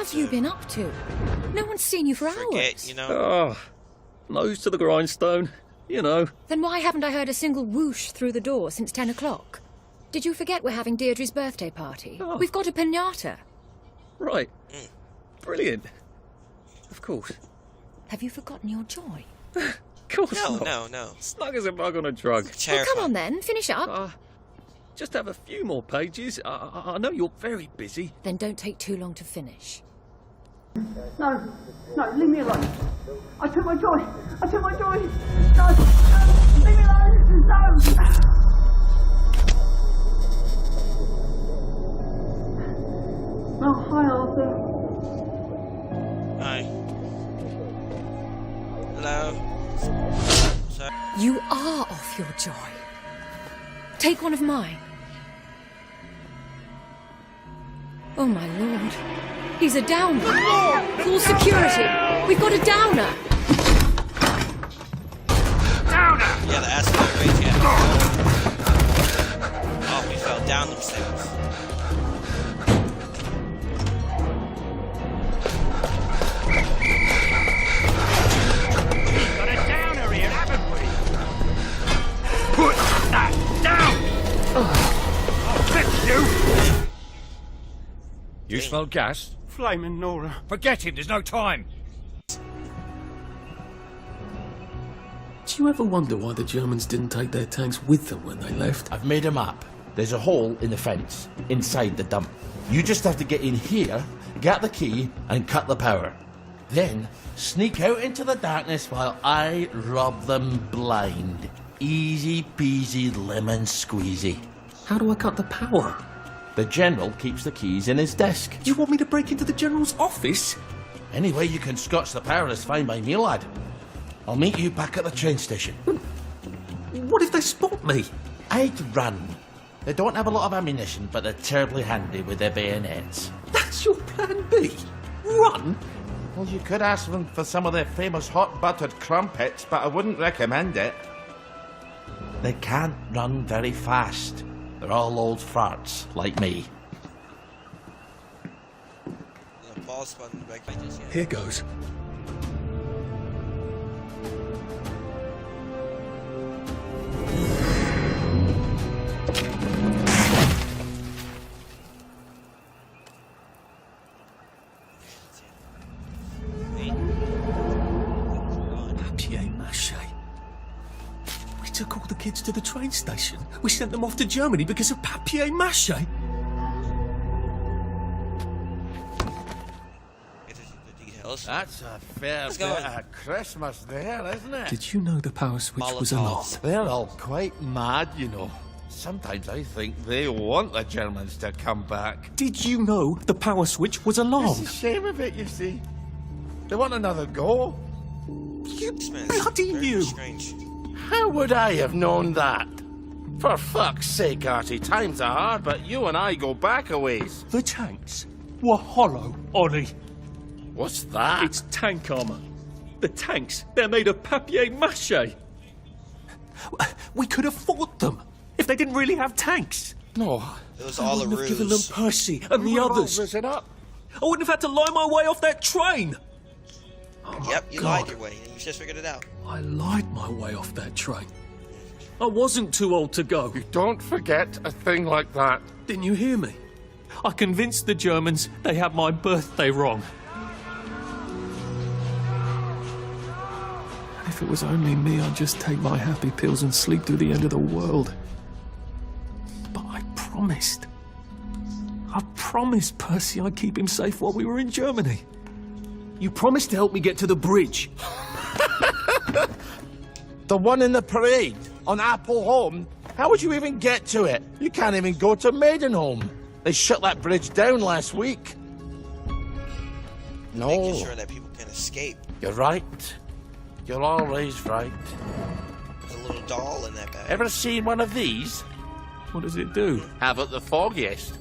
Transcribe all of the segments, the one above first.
What have you been up to? No one's seen you for hours. You know. Oh, nose to the grindstone, you know. Then why haven't I heard a single whoosh through the door since 10 o'clock? Did you forget we're having Deirdre's birthday party? Oh. We've got a piñata. Right. Brilliant. Of course. Have you forgotten your joy? Of course not. No. Snug as a bug on a drug. Well, come on then, finish up. Just have a few more pages. I know you're very busy. Then don't take too long to finish. No, leave me alone. I took my joy. No, leave me alone. No. Oh, hi, Arthur. Hi. Hello. Sorry. You are off your joy. Take one of mine. Oh, my lord. He's a downer. Call security. We've got a downer. Yeah, the aspect rate, yeah. Oh, we fell down themselves. Got a downer here, haven't we? Put that down! I'll fix you! You smell gas? Flaming Nora. Forget it, there's no time. Do you ever wonder why the Germans didn't take their tanks with them when they left? I've made a map. There's a hole in the fence, inside the dump. You just have to get in here, get the key, and cut the power. Then, sneak out into the darkness while I rob them blind. Easy peasy lemon squeezy. How do I cut the power? The General keeps the keys in his desk. Do you want me to break into the General's office? Any way you can scotch the power is fine by me, lad. I'll meet you back at the train station. What if they spot me? I'd run. They don't have a lot of ammunition, but they're terribly handy with their bayonets. That's your plan B? Run? Well, you could ask them for some of their famous hot buttered crumpets, but I wouldn't recommend it. They can't run very fast. They're all old farts, like me. The pause button back like this, yeah. Here goes. Papier-mâché. We took all the kids to the train station. We sent them off to Germany because of papier-mâché. Get into the details. That's a fair Let's bit go. of Christmas there, isn't it? Did you know the power switch was Molotovs. unlocked? They're all quite mad, you know. Sometimes I think they want the Germans to come back. Did you know the power switch was alarmed? It's a shame of it, you see. They want another go. You This man is bloody very knew! strange. How would I have known that? For fuck's sake, Artie, times are hard, but you and I go back a ways. The tanks were hollow, Ollie. What's that? It's tank armour. The tanks, they're made of papier-mâché. We could have fought them if they didn't really have tanks. No. It was I all a wouldn't have given them ruse. Percy and the others. It up. I wouldn't have had to lie my way off that train. Yep, you God. lied your way, and you just figured it out. I lied my way off that train. I wasn't too old to go. Don't forget a thing like that. Didn't you hear me? I convinced the Germans they had my birthday wrong. If it was only me, I'd just take my happy pills and sleep through the end of the world. But I promised. I promised Percy I'd keep him safe while we were in Germany. You promised to help me get to the bridge. The one in the parade on Apple Home? How would you even get to it? You can't even go to Maidenholm. They shut that bridge down last week. No, Making sure that people can escape. you're right. You're always right. There's a little doll in that bag. Ever seen one of these? What does it do? Haven't the foggiest.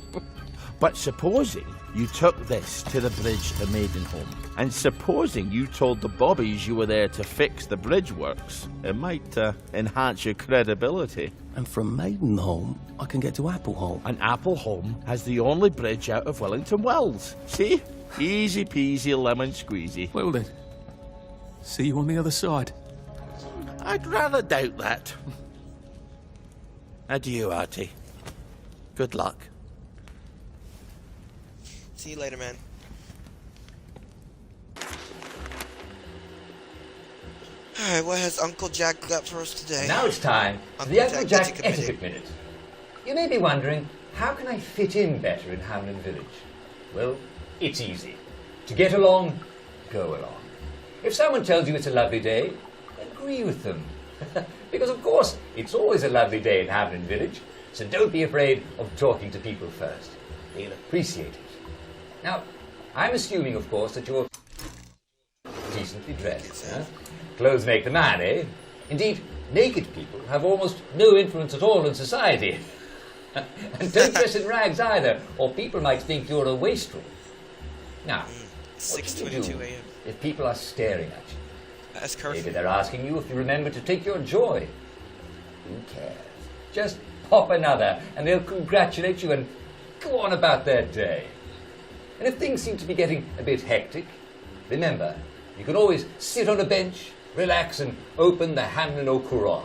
But supposing you took this to the bridge to Maidenholm, and supposing you told the bobbies you were there to fix the bridge works, it might enhance your credibility. And from Maidenholm, I can get to Appleholm. And Appleholm has the only bridge out of Wellington Wells. See? Easy peasy lemon squeezy. Well then, see you on the other side. I'd rather doubt that. Adieu, Artie. Good luck. See you later, man. Alright, what has Uncle Jack got for us today? Now it's time for Uncle the Uncle Jack Jack Etiquette Etiquette Minute. You may be wondering, how can I fit in better in Hamlin Village? Well, it's easy. To get along, go along. If someone tells you it's a lovely day, agree with them. Because of course, it's always a lovely day in Hamlin Village, so don't be afraid of talking to people first. They'll appreciate it. Now, I'm assuming, of course, that you're decently dressed. Huh? Clothes make the man, eh? Indeed, naked people have almost no influence at all in society. And don't dress in rags either, or people might think you're a wastrel. Now, what should you do 6:22 a.m. if people are staring at you? That's Maybe curfew. they're asking you if you remember to take your joy. Who cares? Just pop another, and they'll congratulate you and go on about their day. And if things seem to be getting a bit hectic, remember, you can always sit on a bench, relax, and open the Hamlin O'Quran.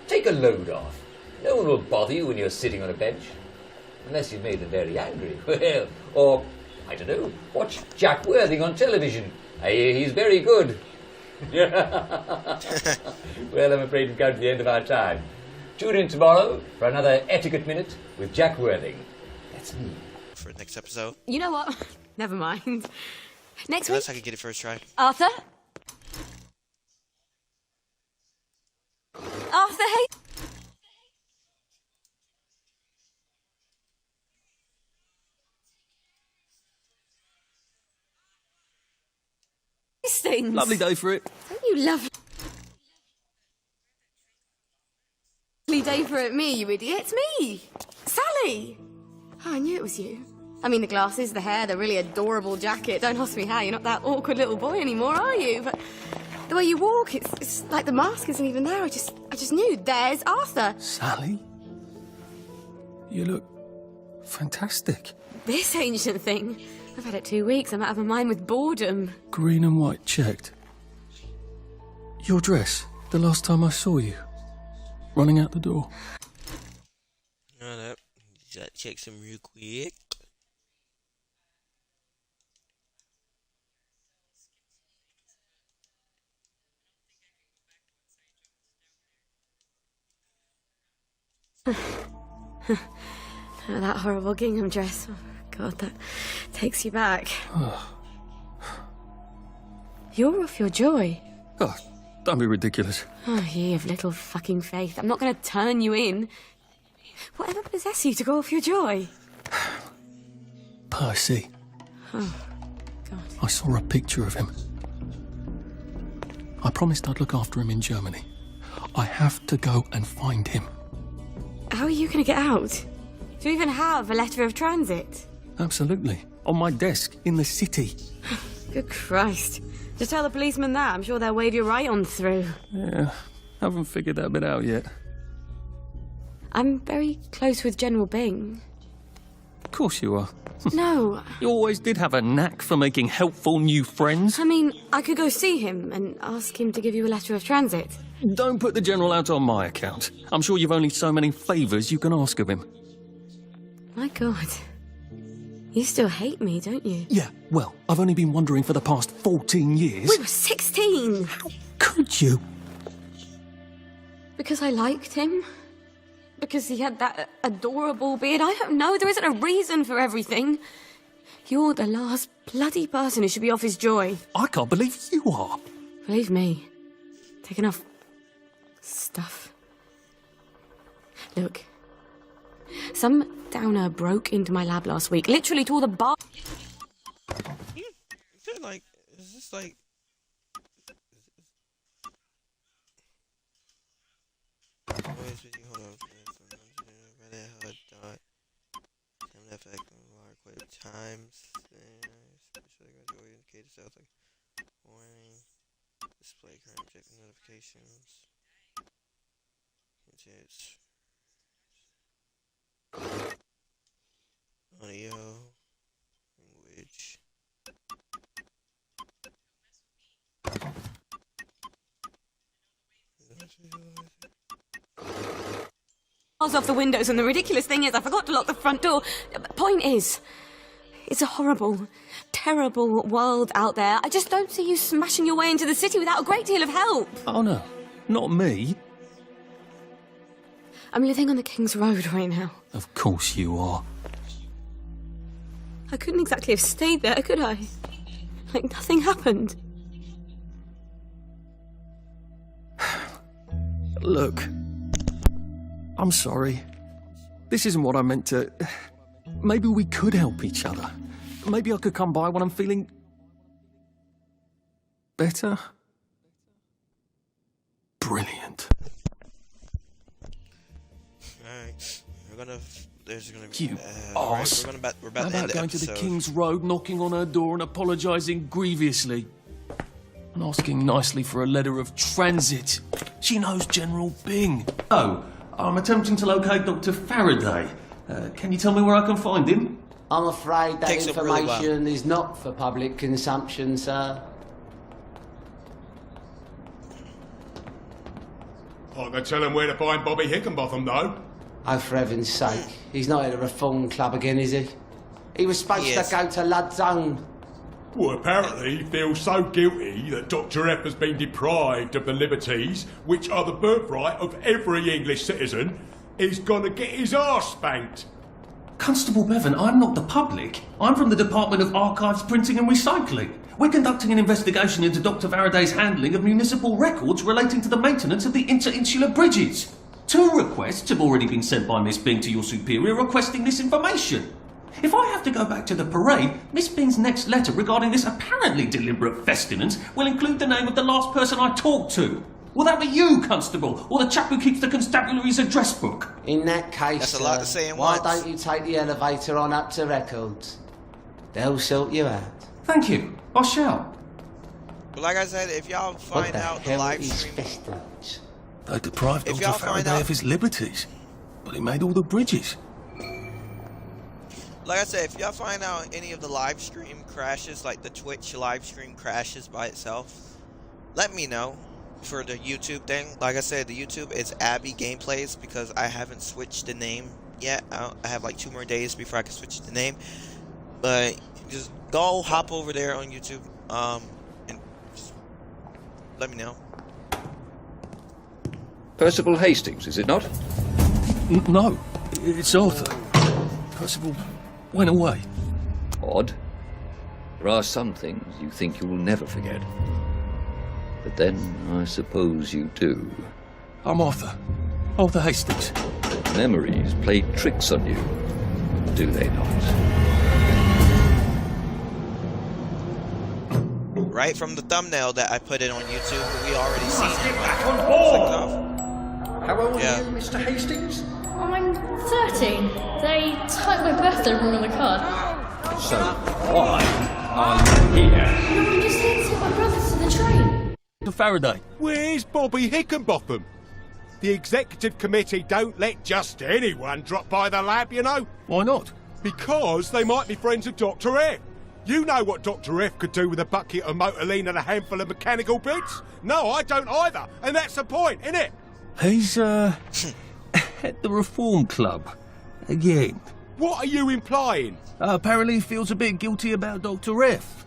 Take a load off. No one will bother you when you're sitting on a bench. Unless you've made them very angry. Well, or, I don't know, watch Jack Worthing on television. I hear he's very good. Well, I'm afraid we've come to the end of our time. Tune in tomorrow for another Etiquette Minute with Jack Worthing. That's me. For the next episode. You know what? Never mind. Next week, Unless I could get it first try. Arthur? Arthur, hey? These things. Lovely day for it. Don't you lovely day for it, me, you idiot. It's me, Sally. Oh, I knew it was you. I mean, the glasses, the hair, the really adorable jacket. Don't ask me how. You're not that awkward little boy anymore, are you? But the way you walk, it's like the mask isn't even there. I just knew. There's Arthur. Sally? You look fantastic. This ancient thing. I've had it 2 weeks. I'm out of my mind with boredom. Green and white checked. Your dress, the last time I saw you. Running out the door. Alright, check some real quick. Oh, that horrible gingham dress. Oh, God, that takes you back. You're off your joy. Oh, don't be ridiculous. Oh, you have little fucking faith. I'm not going to turn you in. Whatever possessed you to go off your joy? Percy. Oh, God. I saw a picture of him. I promised I'd look after him in Germany. I have to go and find him. How are you going to get out? Do you even have a letter of transit? Absolutely. On my desk, in the city. Good Christ. Just tell the policeman that. I'm sure they'll wave you right on through. Yeah, haven't figured that bit out yet. I'm very close with General Bing. Of course you are. No, You always did have a knack for making helpful new friends. I mean, I could go see him and ask him to give you a letter of transit. Don't put the General out on my account. I'm sure you've only so many favours you can ask of him. My God. You still hate me, don't you? Yeah, well, I've only been wondering for the past 14 years. We were 16! Could you? Because I liked him? Because he had that adorable beard? I don't know. There isn't a reason for everything. You're the last bloody person who should be off his joy. I can't believe you are. Believe me. Take enough stuff. Look. Some downer broke into my lab last week. Literally tore the bar... Is it like... Is this like... Hold on. Times. Especially indicated sounds like warning. Display current objective notifications. Audio. Language. Off the windows, and the ridiculous thing is I forgot to lock the front door. Point is, it's a horrible, terrible world out there. I just don't see you smashing your way into the city without a great deal of help. Oh no, not me. I'm living on the King's Road right now. Of course you are. I couldn't exactly have stayed there, could I? Like nothing happened. Look, I'm sorry. This isn't what I meant to... Maybe we could help each other. Maybe I could come by when I'm feeling... better? Brilliant. Alright, there's gonna be... You right, arse. we're about How to end about the going to the episode. King's Road, knocking on her door and apologising grievously? And asking nicely for a letter of transit. She knows General Bing. Oh, I'm attempting to locate Dr. Faraday. Can you tell me where I can find him? I'm afraid that Takes up really information is not for public consumption, sir. I can tell him where to find Bobby Hickenbotham, though. Oh, for heaven's sake. He's not at the Reform Club again, is he? He was supposed Yes. to go to Lud's Own. Well, apparently he feels so guilty that Dr. F has been deprived of the liberties which are the birthright of every English citizen, he's gonna get his arse spanked. Constable Bevan, I'm not the public. I'm from the Department of Archives, Printing and Recycling. We're conducting an investigation into Dr. Faraday's handling of municipal records relating to the maintenance of the interinsular bridges. 2 requests have already been sent by Miss Bing to your superior requesting this information. If I have to go back to the parade, Miss Bing's next letter regarding this apparently deliberate festinance will include the name of the last person I talked to. Will that be you, Constable, or the chap who keeps the constabulary's address book? In that case, That's a lot to say in why once. don't you take the elevator on up to records? They'll sort you out. Thank you. I shall. But like I said, if y'all What find the out the hell live is stream... festivals? They deprived If Dr. y'all find Faraday out- of his liberties, but he made all the bridges. Like I said, if y'all find out any of the live stream crashes, like the Twitch live stream crashes by itself, let me know for the YouTube thing. Like I said, the YouTube is Abby Gameplays because I haven't switched the name yet. I have like 2 more days before I can switch the name. But just go hop over there on YouTube and just let me know. Percival Hastings, is it not? No, it's Arthur. Percival went away. Odd. There are some things you think you will never forget. But then, I suppose you do. I'm Arthur. Arthur Hastings. But memories play tricks on you, do they not? Right from the thumbnail that I put it on YouTube, we already seen it. Get back on Clicked board! off. How old Yeah. are you, Mr. Hastings? I'm 13. They typed my birthday wrong on the card. So, why are you here? No, I'm just here to take my brothers to the train. Dr. Faraday. Where's Bobby Hickenbotham? The executive committee don't let just anyone drop by the lab, you know, Why not? because they might be friends of Dr. F. You know what Dr. F could do with a bucket of motorline and a handful of mechanical bits? No, I don't either, and that's the point, innit? He's, at the Reform Club. Again. What are you implying? Apparently he feels a bit guilty about Dr. F.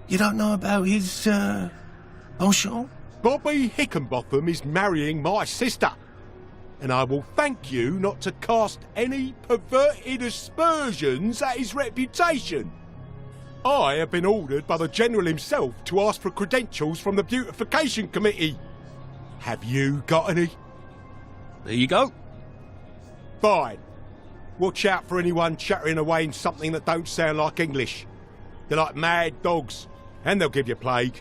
You don't know about his, penchant? Bobby Hickenbotham is marrying my sister. And I will thank you not to cast any perverted aspersions at his reputation. I have been ordered by the General himself to ask for credentials from the Beautification Committee. Have you got any? There you go. Fine. Watch out for anyone chattering away in something that don't sound like English. They're like mad dogs, and they'll give you plague.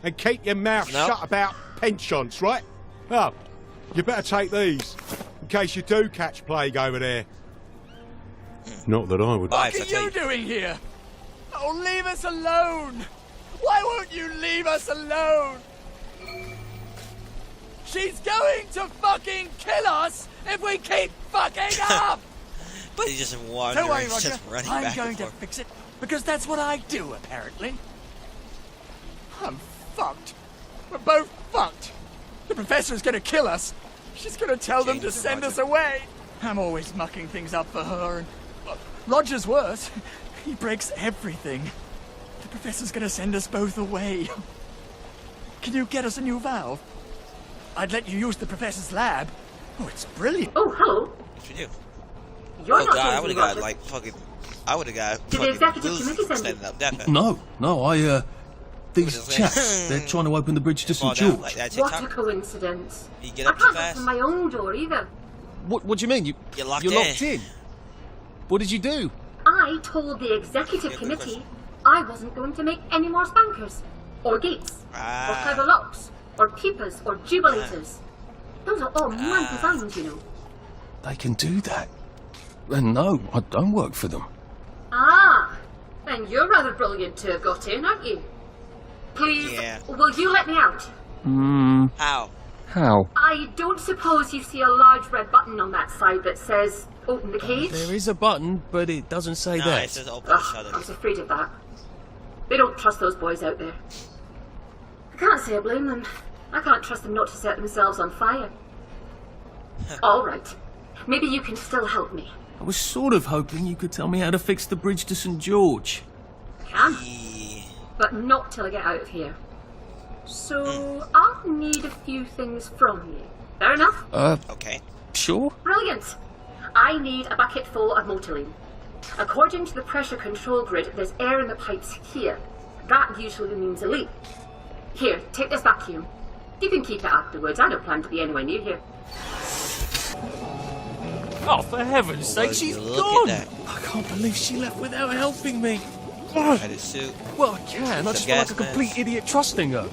And keep your mouth shut about pensions, right? Oh, you better take these, in case you do catch plague over there. Not that I would. What What are you doing here? Oh, leave us alone! Why won't you leave us alone? She's going to fucking kill us if we keep fucking up! But he's just wandering, Don't worry, Roger. just running I'm back going and to forth. fix it, because that's what I do, apparently. I'm fucked. We're both fucked. The professor's gonna kill us. She's gonna tell them to James, send us Roger. away. I'm always mucking things up for her, and Roger's worse. He breaks everything. The professor's gonna send us both away. Can you get us a new valve? I'd let you use the professor's lab. Oh, it's brilliant. Oh, hello. What you do? You're Oh not god, I James would have got Rogers. like fucking. I would have got Did the fucking executive booze committee send standing you? up that fast. No, these What is it? chaps, they're trying to open the bridge to Fall St. down George. like that, What a TikTok. coincidence. You get I up too can't fast. open my own door either. What do you mean? You're locked You're in. locked in? What did you do? I told the executive Yeah, good committee I wasn't going to make any more spankers, or gates, or clever locks, or peepers, or jubilators. Those are all my designs, you know. They can do that. And no, I don't work for them. Ah, then you're rather brilliant to have got in, aren't you? Please, Yeah. will you let me out? How? How? I don't suppose you see a large red button on that side that says open the cage? There is a button, but it doesn't say No, that. it says open the Ugh, I shutters. was afraid of that. They don't trust those boys out there. I can't say I blame them. I can't trust them not to set themselves on fire. All right. Maybe you can still help me. I was sort of hoping you could tell me how to fix the bridge to St. George. Can, Yeah. but not till I get out of here. So I'll need a few things from you. Fair enough? Okay. Sure? Brilliant. I need a bucket full of Motoline. According to the pressure control grid, there's air in the pipes here. That usually means a leak. Here, take this vacuum. You can keep it afterwards. I don't plan to be anywhere near here. Oh, for heaven's sake, Would she's you look gone! at I can't believe she left without helping me. Had his suit. Well, I can. I Some just feel like a gas complete masks. idiot trusting her.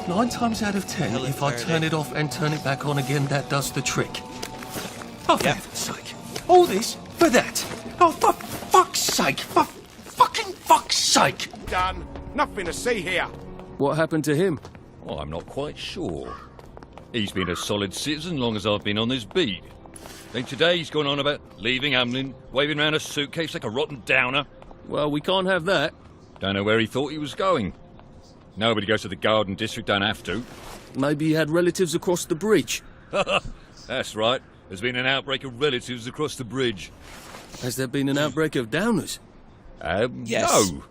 Nine times out of 10, Helen if I Faraday. turn it off and turn it back on again, that does the trick. Oh, for Yeah. heaven's sake. All this for that. Oh, for fuck's sake. For fucking fuck's sake. Done. Nothing to see here. What happened to him? Well, I'm not quite sure. He's been a solid citizen long as I've been on this beat. Then today he's gone on about leaving Hamlin, waving around a suitcase like a rotten downer. Well, we can't have that. Don't know where he thought he was going. Nobody goes to the Garden District, don't have to. Maybe he had relatives across the bridge. That's right. There's been an outbreak of relatives across the bridge. Has there been an outbreak of downers? Yes. No.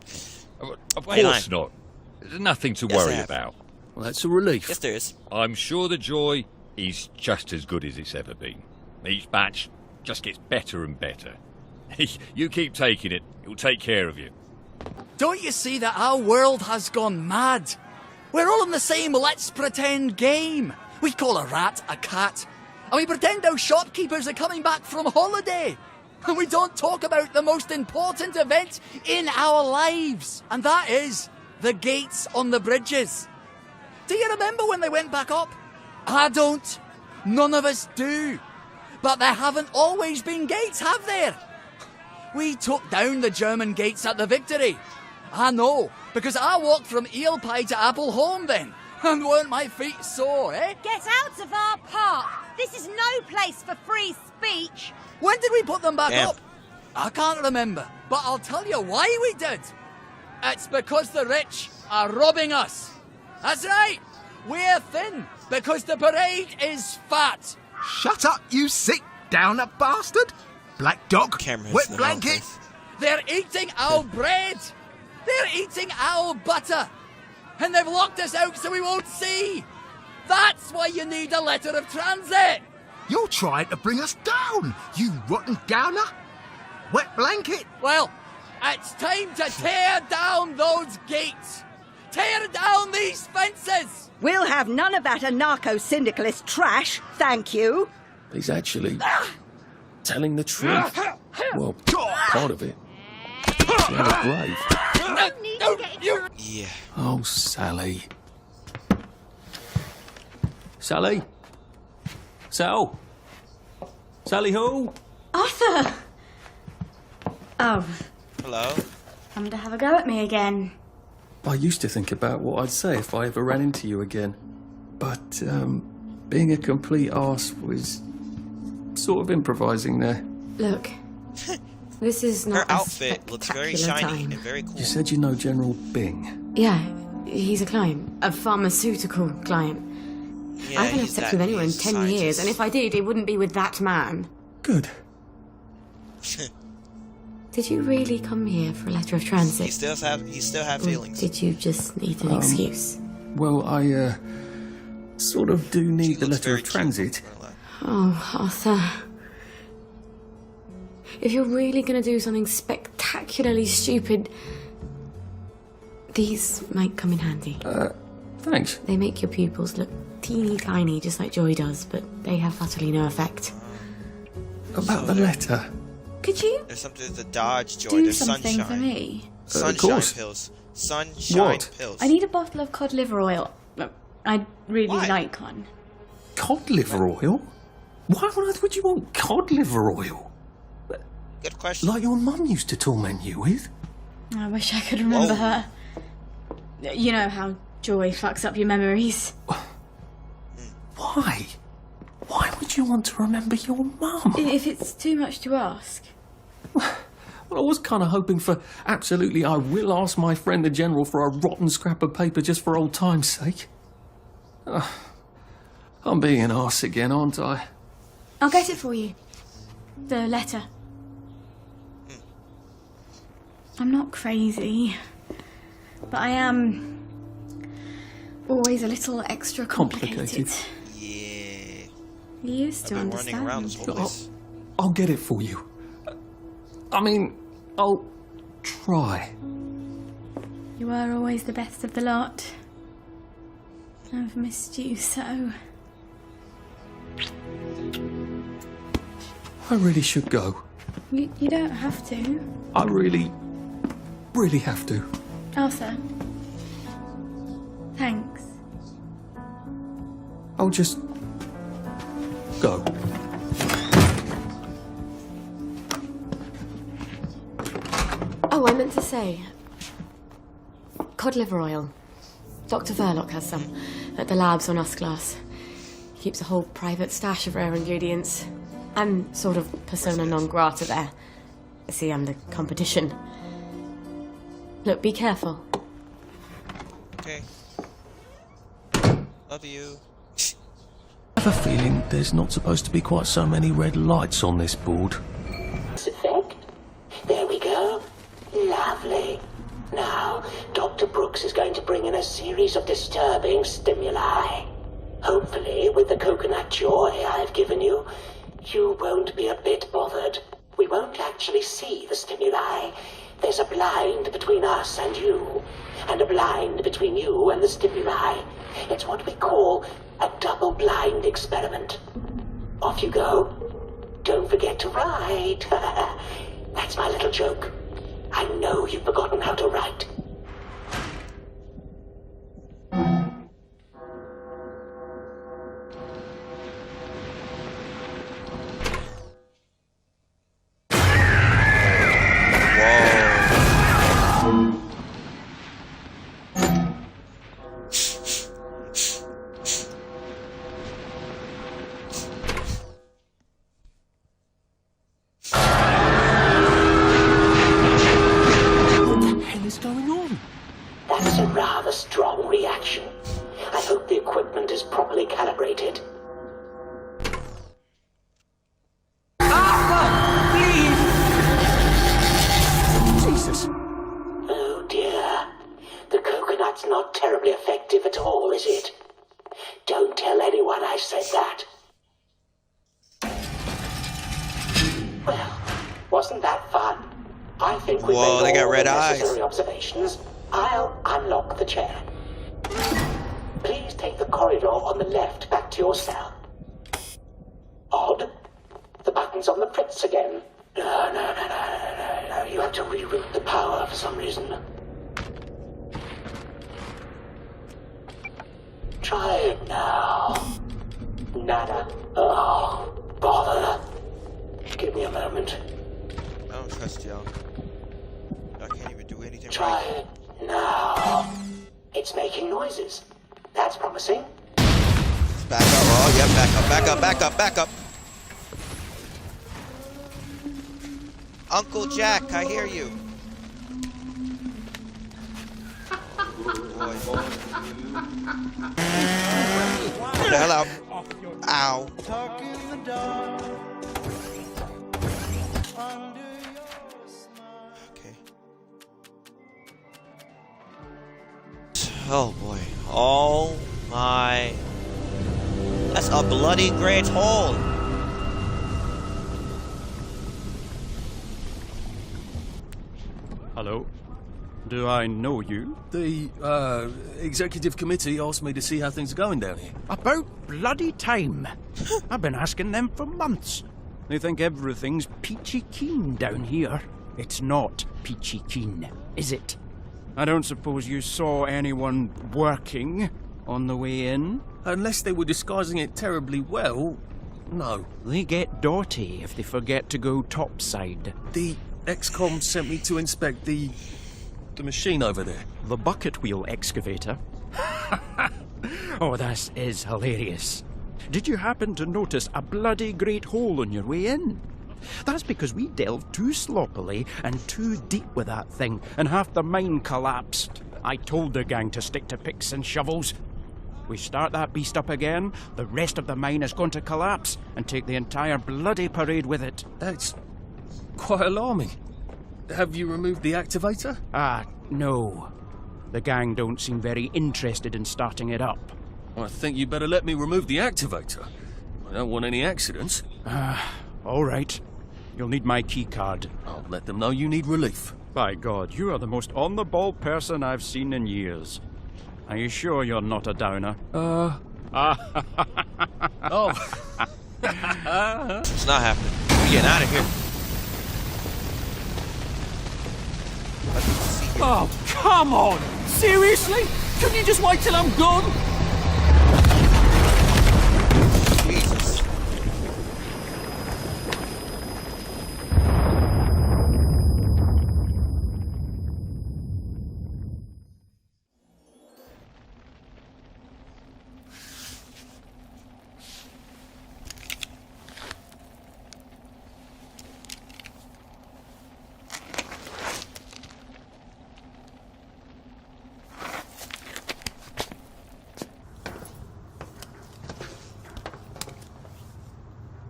Of Why course not? not. There's nothing to Yes, worry they have. about. Well, that's a relief. Yes, there is. I'm sure the joy is just as good as it's ever been. Each batch just gets better and better. You keep taking it, it'll take care of you. Don't you see that our world has gone mad? We're all in the same let's pretend game. We call a rat a cat. And we pretend our shopkeepers are coming back from holiday. And we don't talk about the most important event in our lives. And that is the gates on the bridges. Do you remember when they went back up? I don't. None of us do. But there haven't always been gates, have there? We took down the German gates at the Victory. I know, because I walked from Eel Pie to Appleholme then. And weren't my feet sore, eh? Get out of our park! This is no place for free speech! When did we put them back Damn. up? I can't remember, but I'll tell you why we did. It's because the rich are robbing us. That's right. We're thin because the parade is fat. Shut up, you sick downer bastard! Black dog, Cameras wet in the wrong blanket. place. They're eating our bread. They're eating our butter. And they've locked us out so we won't see. That's why you need a letter of transit. You're trying to bring us down, you rotten downer. Wet blanket. Well, it's time to tear down those gates. Tear down these fences. We'll have none of that anarcho-syndicalist trash, thank you. He's actually telling the truth. Well, part of it. She had a grave. Yeah. Oh, Sally. Sally? Sal? Sally who? Arthur! Oh, Hello? come to have a go at me again. I used to think about what I'd say if I ever ran into you again. But, being a complete arse was sort of improvising there. Look, this is not Her outfit looks very shiny time. and very cool. You said you know General Bing. Yeah, he's a client, a pharmaceutical client. Yeah, I haven't had he's sex that- with anyone in he's a 10 years, scientist. and if I did, it wouldn't be with that man. Good. Did you really come here for a letter of transit? He still have Or feelings. did you just need an excuse? Well, I sort of do need the letter of transit. Oh, Arthur. If you're really going to do something spectacularly stupid, these might come in handy. Thanks. They make your pupils look teeny tiny, just like Joy does, but they have utterly no effect. About the letter. Could you There's something to dodge, Joy. do There's something sunshine. for me? Sunshine course. pills. Sunshine What? pills. I need a bottle of cod liver oil. Look, I'd really Why? like one. Cod liver oil? Why on earth would you want cod liver oil? Good question. Like your mum used to torment you with? I wish I could remember Whoa. her. You know how Joy fucks up your memories. Why? Why would you want to remember your mum? If it's too much to ask. Well, I was kind of hoping for absolutely I will ask my friend the General for a rotten scrap of paper just for old time's sake. I'm being an arse again, aren't I? I'll get it for you. The letter. I'm not crazy, but I am always a little extra complicated. Yeah. You used to I've been running around understand. this whole place. I'll get it for you. I mean, I'll try. You were always the best of the lot. I've missed you so. I really should go. You don't have to. I really have to. Arthur. Thanks. I'll just go. Oh, I meant to say, cod liver oil. Dr. Verloc has some at the labs on Usglass. He keeps a whole private stash of rare ingredients. I'm sort of persona non grata there. See, I'm the competition. Look, be careful. Okay. Love you. I have a feeling there's not supposed to be quite so many red lights on this board. Effect? There we go. Lovely. Now, Dr. Brooks is going to bring in a series of disturbing stimuli. Hopefully, with the coconut joy I've given you, you won't be a bit bothered. We won't actually see the stimuli. There's a blind between us and you, and a blind between you and the stimuli. It's what we call a double-blind experiment. Off you go. Don't forget to write. That's my little joke. I know you've forgotten how to write. That's a rather strong reaction. I hope the equipment is properly calibrated. Jesus. Oh dear. The coconut's not terribly effective at all, is it? Don't tell anyone I said that. Well, wasn't that fun? I think we Whoa, made they got all red the eyes. necessary observations. I'll unlock the chair. Please take the corridor on the left back to your cell. Odd. The button's on the fritz again. No. You have to reroute the power for some reason. Try it now. Nada. Oh, bother. Give me a moment. I don't trust y'all. I can't even do anything Try right. it now. It's making noises. That's promising. Back up. Oh, yeah, back up, back up, back up, back up. Uncle Jack, I hear you. Boy. Get the hell out. Ow. Okay. Oh boy. Oh my. That's a bloody great hole. Hello. Do I know you? The executive committee asked me to see how things are going down here. About bloody time. I've been asking them for months. They think everything's peachy keen down here. It's not peachy keen, is it? I don't suppose you saw anyone working on the way in? Unless they were disguising it terribly well, no. They get dirty if they forget to go topside. The XCOM sent me to inspect the machine over there. The bucket wheel excavator? Oh, this is hilarious. Did you happen to notice a bloody great hole on your way in? That's because we delved too sloppily and too deep with that thing, and half the mine collapsed. I told the gang to stick to picks and shovels. We start that beast up again, the rest of the mine is going to collapse and take the entire bloody parade with it. That's quite alarming. Have you removed the activator? No. The gang don't seem very interested in starting it up. I think you better let me remove the activator. I don't want any accidents. All right. You'll need my key card. I'll let them know you need relief. By God, you are the most on-the-ball person I've seen in years. Are you sure you're not a downer? Oh. It's not happening. We're getting out of here. Oh, come on! Seriously? Couldn't you just wait till I'm gone? Jesus.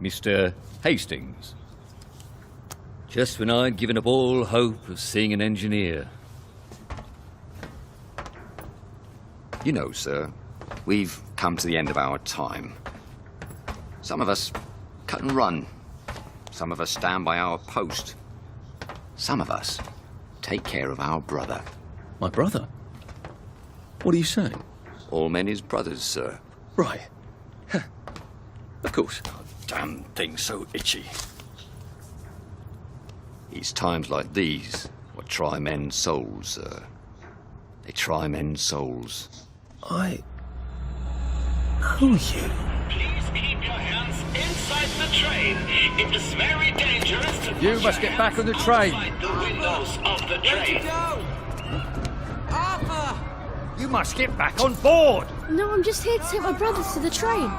Mr. Hastings. Just when I'd given up all hope of seeing an engineer. You know, sir, we've come to the end of our time. Some of us cut and run. Some of us stand by our post. Some of us take care of our brother. My brother? What are you saying? All men is brothers, sir. Right. Of course. Damn thing's so itchy. It's times like these what try men's souls, sir. They try men's souls. I know you. Please keep your hands inside the train. It is very dangerous to You must get back on the train. outside the windows of the train. Arthur! You must get back on board. No, I'm just here to take my brothers to the train.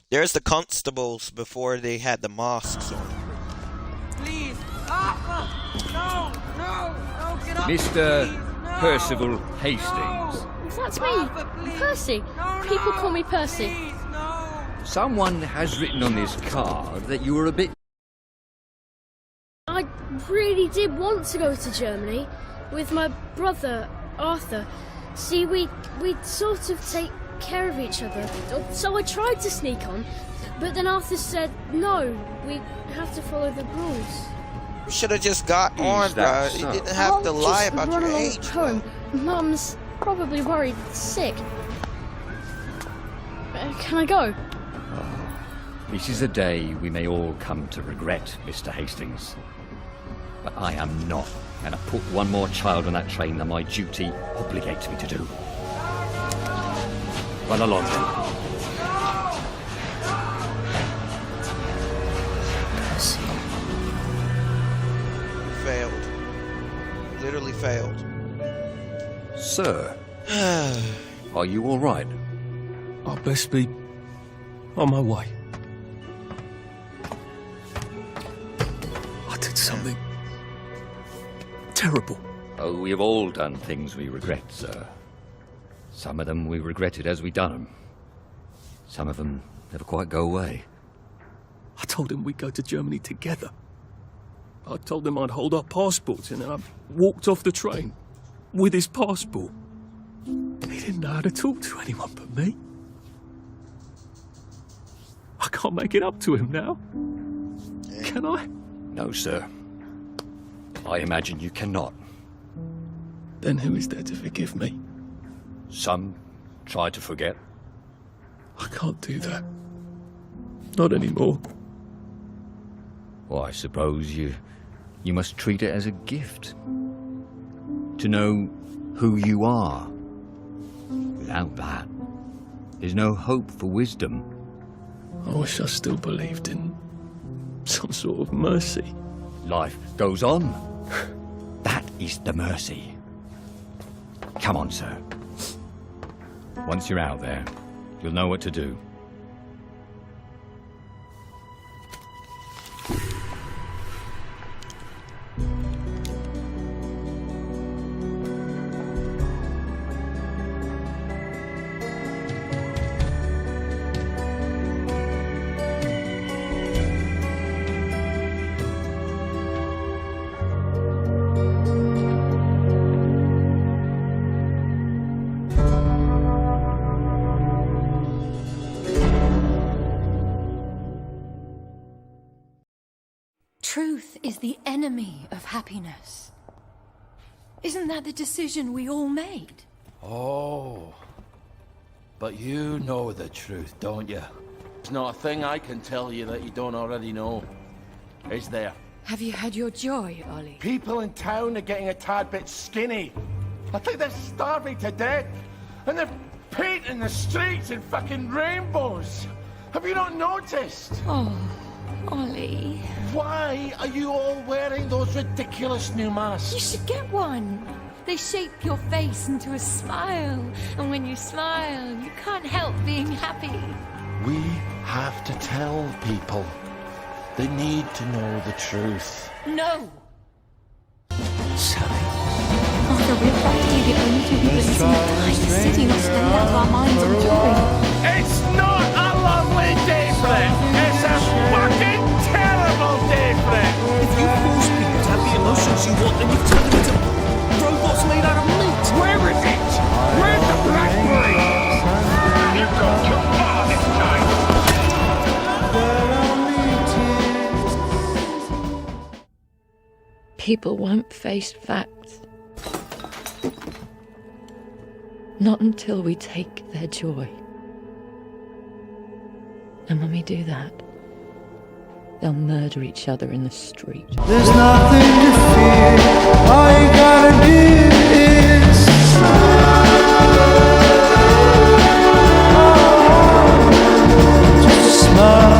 There's the constables before they had the masks on. Please, Arthur! No, get up. Mr. Percival Hastings. That's me, Percy. People call me Percy. Someone has written on this card that you were a bit... I really did want to go to Germany with my brother, Arthur. See, we sort of take care of each other. So I tried to sneak on, but then Arthur said, no, we have to follow the rules. You should have just got on, bro. You didn't have to lie about your age. Home. Mum's probably worried sick. Can I go? This is a day we may all come to regret, Mr. Hastings. But I am not, and I put one more child on that train than my duty obligates me to do. Run along, then. Failed. Literally failed. Sir. Are you all right? I'll best be on my way. I did something terrible. Oh, we have all done things we regret, sir. Some of them we regretted as we done them. Some of them never quite go away. I told him we'd go to Germany together. I told him I'd hold our passports, and then I walked off the train with his passport. He didn't know how to talk to anyone but me. I can't make it up to him now. Can I? No, sir. I imagine you cannot. Then who is there to forgive me? Some try to forget. I can't do that. Not anymore. Well, I suppose you must treat it as a gift. To know who you are. Without that, there's no hope for wisdom. I wish I still believed in some sort of mercy. Life goes on. That is the mercy. Come on, sir. Once you're out there, you'll know what to do. Truth is the enemy of happiness. Isn't that the decision we all made? Oh. But you know the truth, don't you? There's not a thing I can tell you that you don't already know. Is there? Have you had your joy, Ollie? People in town are getting a tad bit skinny. I think they're starving to death. And they're painting the streets in fucking rainbows. Have you not noticed? Oh, Ollie. Why are you all wearing those ridiculous new masks? You should get one. They shape your face into a smile. And when you smile, you can't help being happy. We have to tell people. They need to know the truth. No! Sally. Arthur, we're practically the only two people in this entire city not spending out of our minds on jewelry. It's not a lovely day for it. It's a fucking terrible day for it. If you force people to have the emotions you want, then you've turned them into robots made out of meat. Where is it? Where's the blackberry? You've gone too far this time. People won't face facts. Not until we take their joy. And when we do that, they'll murder each other in the street. There's nothing to fear. All you gotta do is smile. Just smile.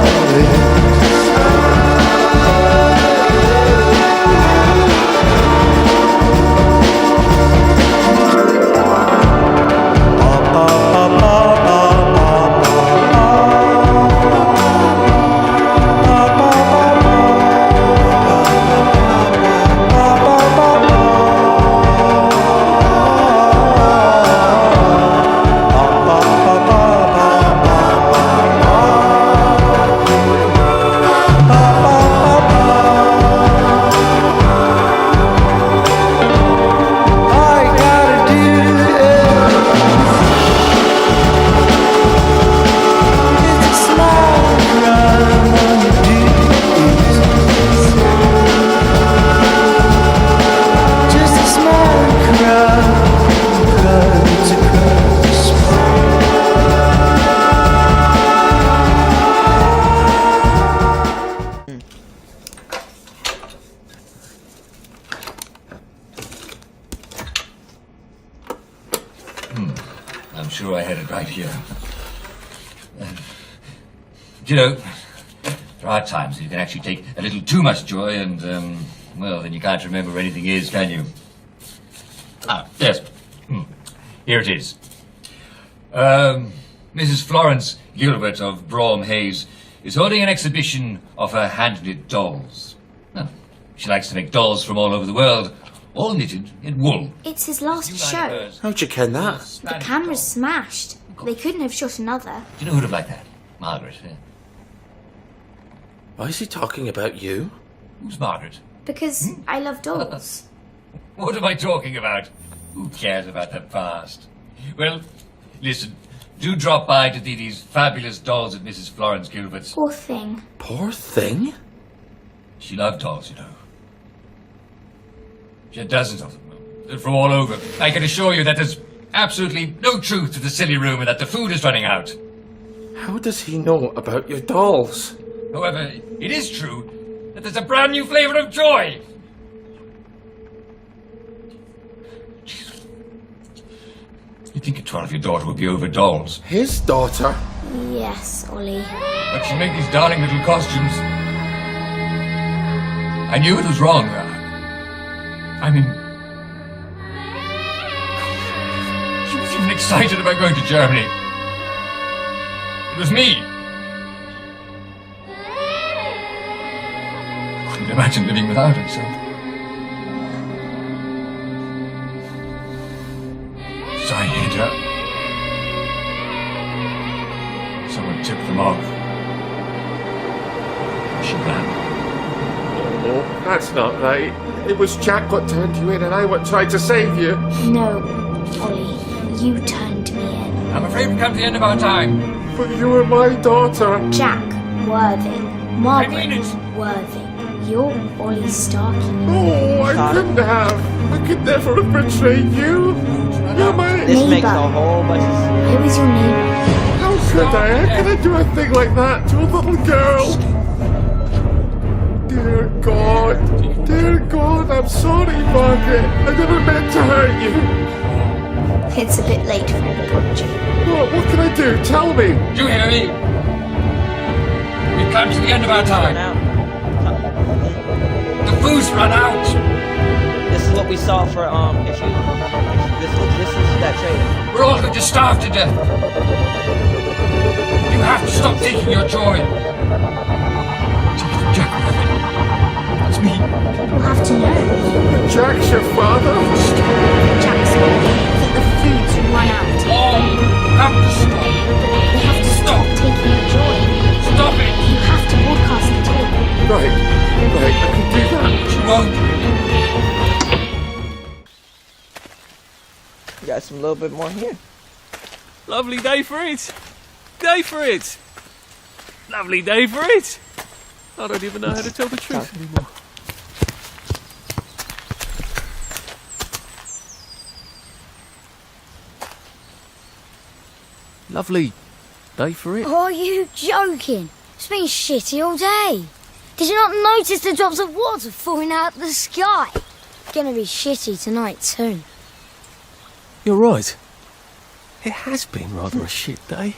I'm sure I had it right here. You know, there are times you can actually take a little too much joy and, well, then you can't remember where anything is, can you? Ah, yes. Here it is. Mrs. Florence Gilbert of Brougham Hayes is holding an exhibition of her hand-knit dolls. Well, she likes to make dolls from all over the world, all knitted in wool. It's his last show. How'd you ken that? The camera's smashed. They couldn't have shot another. Do you know who'd have liked that? Margaret. Eh? Why is he talking about you? Who's Margaret? Because I love dolls. What am I talking about? Who cares about the past? Well, listen, do drop by to see these fabulous dolls at Mrs. Florence Gilbert's. Poor thing. Poor thing? She loved dolls, you know. She had dozens of them. They're from all over. I can assure you that there's absolutely no truth to the silly rumour that the food is running out. How does he know about your dolls? However, it is true that there's a brand new flavour of joy. You think a 12-year daughter would be over dolls? His daughter? Yes, Ollie. But she made these darling little costumes. I knew it was wrong. I mean, she was even excited about going to Germany. It was me. I couldn't imagine living without her, so. So I hid her. Someone tipped them off. She ran. Oh, that's not right. It was Jack what turned you in and I what tried to save you. No, Ollie. You turned me in. I'm afraid we've come to the end of our time. But you were my daughter. Jack Worthing. Margaret Worthing. You're Ollie Starkey. Oh, I couldn't have. I could never have betrayed you. You're my neighbour. I was your neighbour. How could I? How could I do a thing like that to a little girl? Dear God. Dear God, I'm sorry, Margaret. I never meant to hurt you. It's a bit late for an apology. What can I do? Tell me. Do you hear me? We've come to the end of our time. The food's run out. This is what we saw for this is that trailer. We're all going to starve to death. You have to stop taking your joy. Jack, that's me. You'll have to know. Jack's your father? Jack's that the food's run out. Oh, you have to stop. You have to stop taking your joy. Stop it. You have to broadcast the tape. Right, I can do that. You won't. Got some little bit more here. Lovely day for it. Day for it. Lovely day for it. I don't even know how to tell the truth anymore. Lovely day for it. Are you joking? It's been shitty all day. Did you not notice the drops of water falling out of the sky? Gonna be shitty tonight too. You're right. It has been rather a shit day.